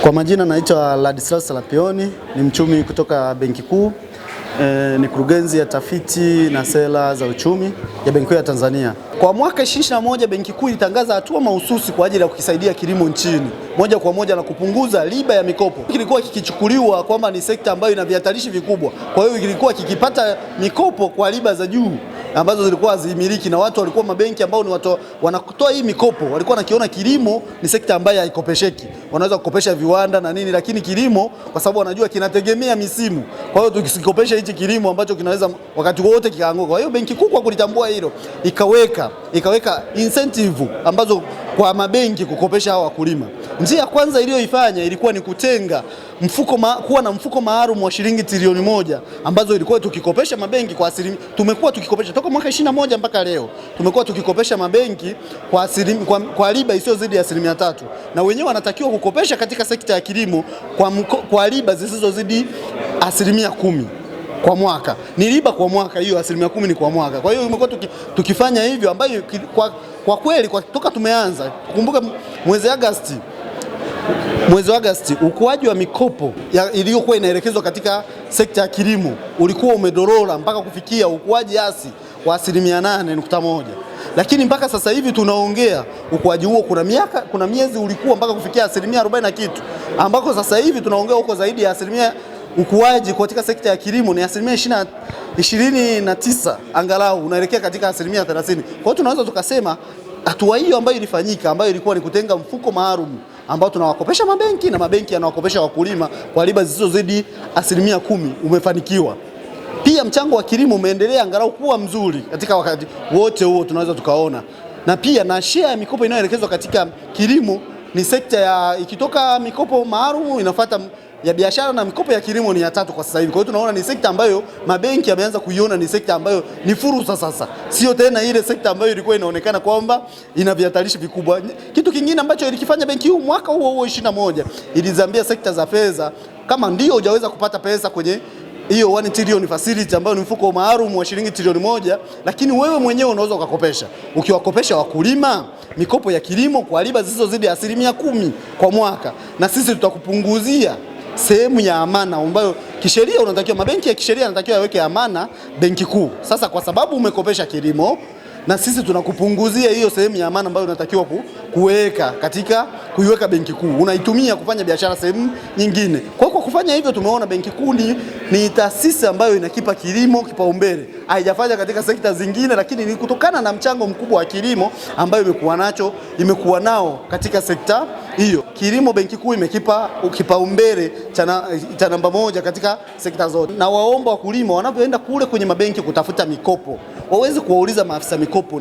Kwa majina naitwa Ladislas Salapioni, ni mchumi kutoka Benki Kuu, ni kurugenzi ya tafiti na sera za uchumi ya Benki Kuu ya Tanzania. Kwa mwaka 2021 Benki Kuu ilitangaza hatua mahususi kwa ajili ya kukisaidia kilimo nchini, moja kwa moja na kupunguza riba ya mikopo. Kilikuwa kikichukuliwa kwamba ni sekta ambayo ina vihatarishi vikubwa, kwa hiyo kilikuwa kikipata mikopo kwa riba za juu ambazo zilikuwa hazimiliki, na watu walikuwa mabenki ambao ni watu wanatoa hii mikopo walikuwa nakiona kilimo ni sekta ambayo haikopesheki. Wanaweza kukopesha viwanda na nini, lakini kilimo kwa sababu wanajua kinategemea misimu. Kwa hiyo tukisikopesha hichi kilimo ambacho kinaweza wakati wote kikaanguka. Kwa hiyo Benki Kuu kwa kulitambua hilo ikaweka incentive ambazo kwa mabenki kukopesha hao wakulima. Njia ya kwanza iliyoifanya ilikuwa ni kutenga kuwa na mfuko maalum wa shilingi trilioni 1 ambazo ilikuwa tukikopesha mabenki kwa asilimia. Tumekuwa tukikopesha toka mwaka 21 mpaka leo, tumekuwa tukikopesha mabenki kwa riba isiyozidi ya 3%, na wenyewe wanatakiwa kukopesha katika sekta ya kilimo kwa riba zisizozidi 10% kwa mwaka. Ni riba kwa mwaka, hiyo 10% ni kwa mwaka. Kwa hiyo tumekuwa tukifanya hivyo, ambayo kwa kweli toka tumeanza, kumbuka mwezi Agosti ukuaji wa mikopo iliyokuwa inaelekezwa katika sekta ya kilimo ulikuwa umedorora mpaka kufikia ukuaji hasi wa 8.1%. Lakini mpaka sasa hivi tunaongea ukuaji huo, kuna miezi ulikuwa mpaka kufikia 40 na kitu, ambako sasa hivi tunaongea huko zaidi ya ukuaji katika sekta ya kilimo ni 29, angalau unaelekea katika 30%. Kwa hiyo tunaweza tukasema hatua hiyo ambayo ilifanyika, ambayo ilikuwa ni kutenga mfuko maalum ambao tunawakopesha mabenki na mabenki yanawakopesha wakulima kwa riba zisizozidi 10%, umefanikiwa. Pia mchango wa kilimo umeendelea angalau kuwa mzuri katika wakati wote huo, tunaweza tukaona. Na pia na share ya mikopo inayoelekezwa katika kilimo ni sekta ya ikitoka mikopo maalum inafuata ya biashara, na mikopo ya kilimo ni ya 3 kwa sasa hivi. Kwa hiyo tunaona ni sekta ambayo mabenki yameanza kuiona ni sekta ambayo ni fursa sasa, sio tena ile sekta ambayo ilikuwa inaonekana kwamba ina vihatarishi vikubwa. Kitu kingine ambacho ilikifanya benki huu mwaka huo 21 ilizambia sekta za fedha, kama ndio hujaweza kupata pesa kwenye hiyo 1 trillion facility ambayo ni mfuko maalum wa shilingi trilioni 1, lakini wewe mwenyewe unaweza ukakopesha. Ukiwakopesha wakulima mikopo ya kilimo kwa riba zisizozidi 10% kwa mwaka, na sisi tutakupunguzia sehemu ya amana ambayo kisheria unatakiwa, mabenki ya kisheria yanatakiwa yaweke amana Benki Kuu. Sasa kwa sababu umekopesha kilimo, na sisi tunakupunguzia hiyo sehemu ya amana ambayo unatakiwa kuiweka Benki Kuu, unaitumia kufanya biashara sehemu nyingine. Kwa kufanya hivyo tumeona Benki Kuu ni taasisi ambayo inakipa kilimo kipaumbele, haijafanya katika sekta zingine, lakini ni kutokana na mchango mkubwa wa kilimo ambayo imekuwa nao katika sekta hiyo. Kilimo Benki Kuu imekipa kipaumbele cha namba 1 katika sekta zote, na waomba wakulima wanapoenda kule kwenye mabenki kutafuta mikopo waweze kuwauliza maafisa mikopo,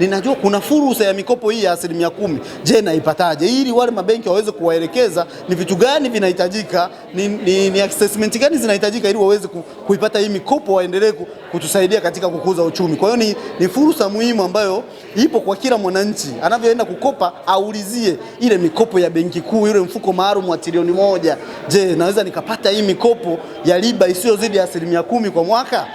ninajua kuna fursa ya mikopo hii ya 10%, je, naipataje? Ili wale mabenki waweze kuwaelekeza ni vitu gani vinahitajika, ni assessment gani zinahitajika ili waweze kuipata hii mikopo, waendelee kutusaidia katika kukuza uchumi. Kwa hiyo ni fursa muhimu ambayo ipo kwa kila mwananchi, anavyoenda kukopa aulizie ile mikopo ya Benki Kuu, ile mfuko maalum wa trilioni 1, je, naweza nikapata hii mikopo ya riba isiyozidi ya 10% kwa mwaka?